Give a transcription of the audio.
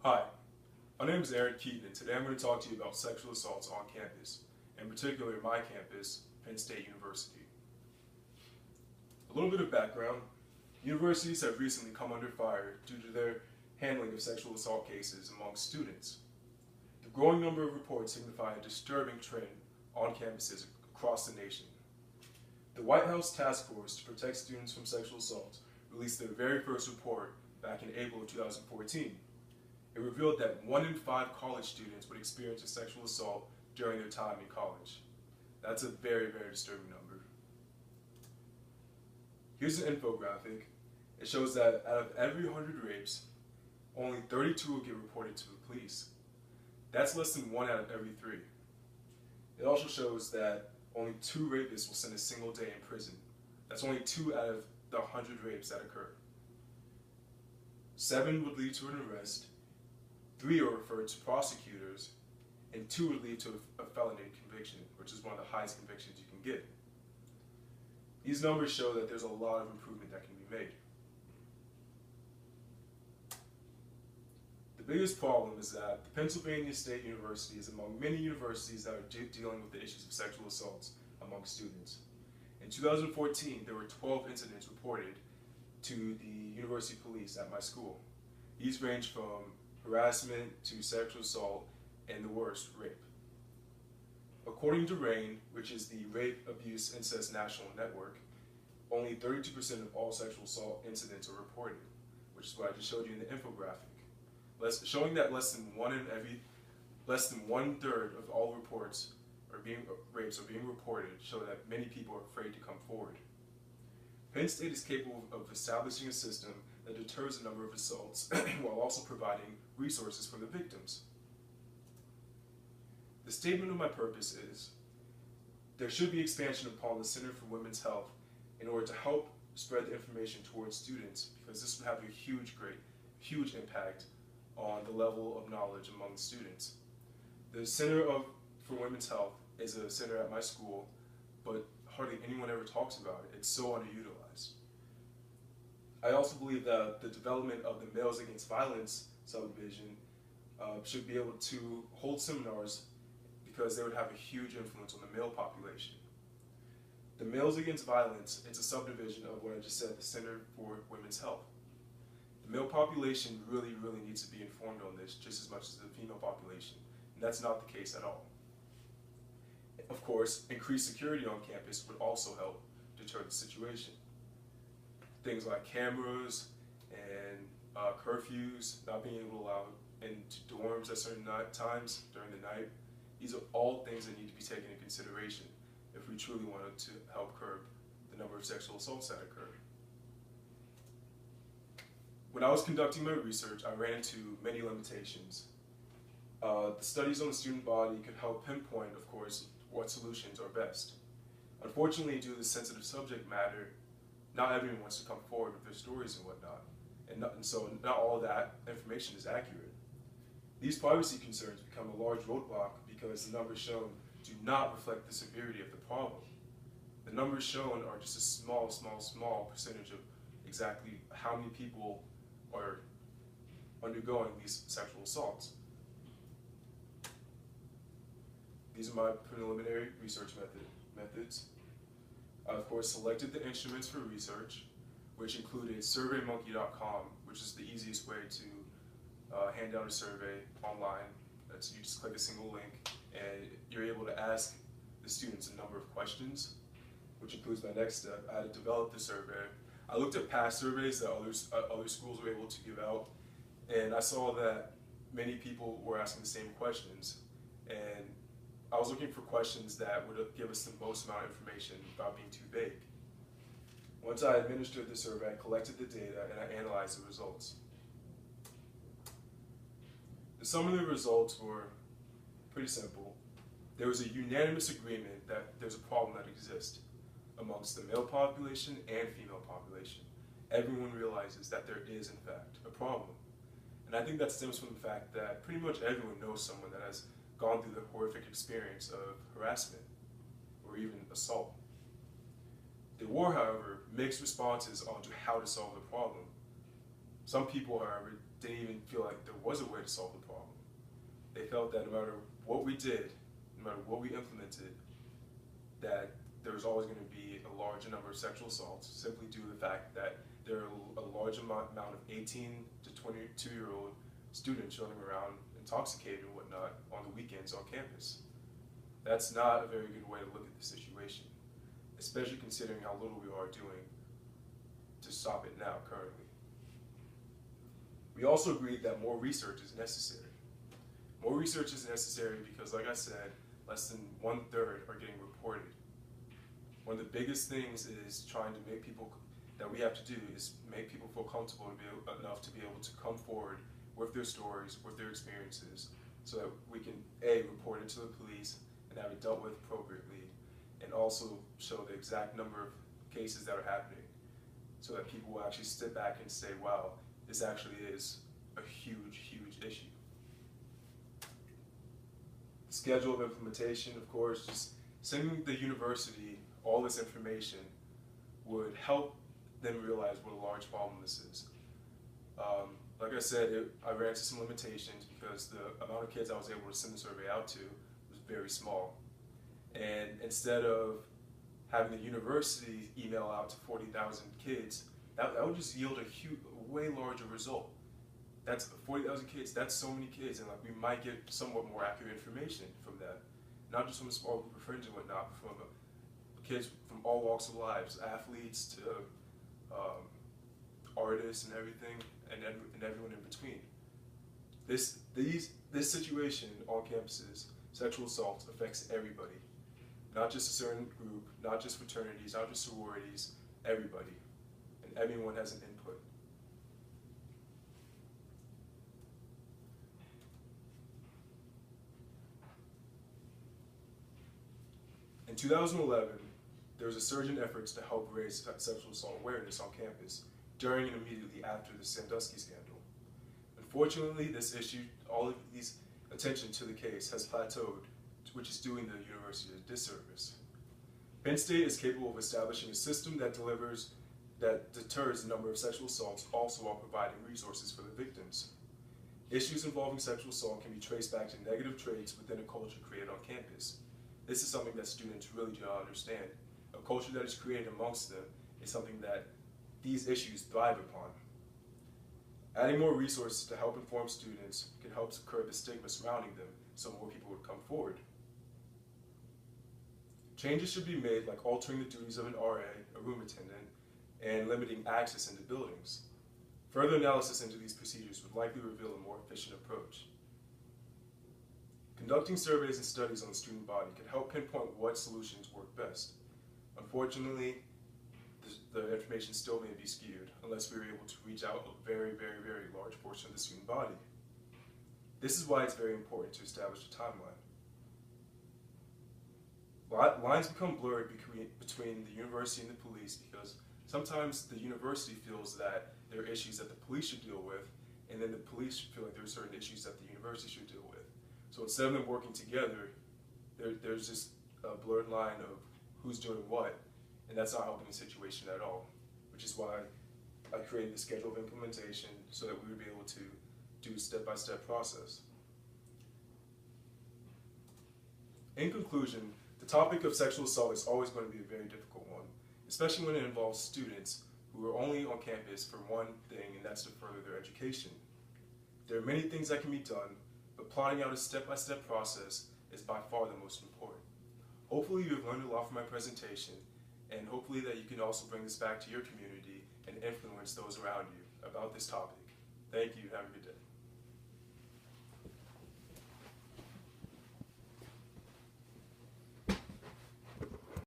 Hi, my name is Aaron Keaton, and today I'm going to talk to you about sexual assaults on campus, in particular my campus, Penn State University. A little bit of background: universities have recently come under fire due to their handling of sexual assault cases among students. The growing number of reports signify a disturbing trend on campuses across the nation. The White House Task Force to Protect Students from Sexual Assault released their very first report back in April of 2014. It revealed that 1 in 5 college students would experience a sexual assault during their time in college. That's a very, very disturbing number. Here's an infographic. It shows that out of every 100 rapes, only 32 will get reported to the police. That's less than 1 out of every 3. It also shows that only 2 rapists will spend a single day in prison. That's only 2 out of the 100 rapes that occur. 7 would lead to an arrest, 3 are referred to prosecutors, and 2 would lead to a felony conviction, which is one of the highest convictions you can get. These numbers show that there's a lot of improvement that can be made. The biggest problem is that the Pennsylvania State University is among many universities that are dealing with the issues of sexual assaults among students. In 2014, there were 12 incidents reported to the university police at my school. These range from harassment to sexual assault and the worst, rape. According to RAINN, which is the Rape, Abuse, Incest National Network, only 32% of all sexual assault incidents are reported, which is what I just showed you in the infographic. Showing that less than 1/3 of all reports rapes are being reported show that many people are afraid to come forward. Penn State is capable of establishing a system that deters the number of assaults while also providing resources for the victims. The statement of my purpose is, there should be expansion upon the Center for Women's Health in order to help spread the information towards students, because this would have a huge impact on the level of knowledge among the students. The Center for Women's Health is a center at my school, but hardly anyone ever talks about it. It's so underutilized. I also believe that the development of the Males Against Violence subdivision should be able to hold seminars, because they would have a huge influence on the male population. The Males Against Violence is a subdivision of what I just said, the Center for Women's Health. The male population really needs to be informed on this just as much as the female population, and that's not the case at all. Of course, increased security on campus would also help deter the situation. Things like cameras and curfews, not being able to allow into dorms at certain times during the night. These are all things that need to be taken into consideration if we truly wanted to help curb the number of sexual assaults that occur. When I was conducting my research, I ran into many limitations. The studies on the student body could help pinpoint, of course, what solutions are best. Unfortunately, due to the sensitive subject matter, not everyone wants to come forward with their stories and whatnot, and so not all of that information is accurate. These privacy concerns become a large roadblock because the numbers shown do not reflect the severity of the problem. The numbers shown are just a small percentage of exactly how many people are undergoing these sexual assaults. These are my preliminary research methods. I, of course, selected the instruments for research, which included surveymonkey.com, which is the easiest way to hand out a survey online. So you just click a single link, and you're able to ask the students a number of questions, which includes my next step. I had to develop the survey. I looked at past surveys that other schools were able to give out, and I saw that many people were asking the same questions, and I was looking for questions that would give us the most amount of information without being too vague. Once I administered the survey, I collected the data and I analyzed the results. The sum of the results were pretty simple. There was a unanimous agreement that there's a problem that exists amongst the male population and female population. Everyone realizes that there is, in fact, a problem. And I think that stems from the fact that pretty much everyone knows someone that has gone through the horrific experience of harassment or even assault. There were, however, mixed responses onto how to solve the problem. Some people, however, didn't even feel like there was a way to solve the problem. They felt that no matter what we did, no matter what we implemented, that there was always going to be a large number of sexual assaults, simply due to the fact that there are a large amount of 18 to 22-year-old students running around intoxicated and whatnot on the weekends on campus. That's not a very good way to look at the situation, especially considering how little we are doing to stop it now currently. We also agreed that more research is necessary. More research is necessary because, like I said, less than 1/3 are getting reported. One of the biggest things is trying to make people, that we have to do, is make people feel comfortable enough to be able to come forward with their stories, with their experiences, so that we can A, report it to the police and have it dealt with appropriately, and also show the exact number of cases that are happening, so that people will actually sit back and say, wow, this actually is a huge, huge issue. Schedule of implementation, of course, just sending the university all this information would help them realize what a large problem this is. Like I said, I ran into some limitations because the amount of kids I was able to send the survey out to was very small. And instead of having the university email out to 40,000 kids, that would just yield a way larger result. That's 40,000 kids, that's so many kids, and like we might get somewhat more accurate information from that. Not just from a small group of friends and whatnot, but from kids from all walks of lives, athletes to artists and everything, and everyone in between. This situation on campuses, sexual assault, affects everybody. Not just a certain group, not just fraternities, not just sororities, everybody. And everyone has an input. In 2011, there was a surge in efforts to help raise sexual assault awareness on campus during and immediately after the Sandusky scandal. Unfortunately, this issue, all of these attention to the case, has plateaued, which is doing the university a disservice. Penn State is capable of establishing a system that deters the number of sexual assaults, also while providing resources for the victims. Issues involving sexual assault can be traced back to negative traits within a culture created on campus. This is something that students really do not understand. A culture that is created amongst them is something that these issues thrive upon. Adding more resources to help inform students can help curb the stigma surrounding them so more people would come forward. Changes should be made, like altering the duties of an RA, a room attendant, and limiting access into buildings. Further analysis into these procedures would likely reveal a more efficient approach. Conducting surveys and studies on the student body can help pinpoint what solutions work best. Unfortunately, the information still may be skewed unless we are able to reach out a very, very, very large portion of the student body. This is why it's very important to establish a timeline. Lines become blurred between the university and the police because sometimes the university feels that there are issues that the police should deal with, and then the police feel like there are certain issues that the university should deal with. So instead of them working together, there's just a blurred line of who's doing what, and that's not helping the situation at all, which is why I created the schedule of implementation so that we would be able to do a step-by-step process. In conclusion, the topic of sexual assault is always going to be a very difficult one, especially when it involves students who are only on campus for one thing, and that's to further their education. There are many things that can be done, but plotting out a step-by-step process is by far the most important. Hopefully you've learned a lot from my presentation, and hopefully that you can also bring this back to your community and influence those around you about this topic. Thank you, have a good day.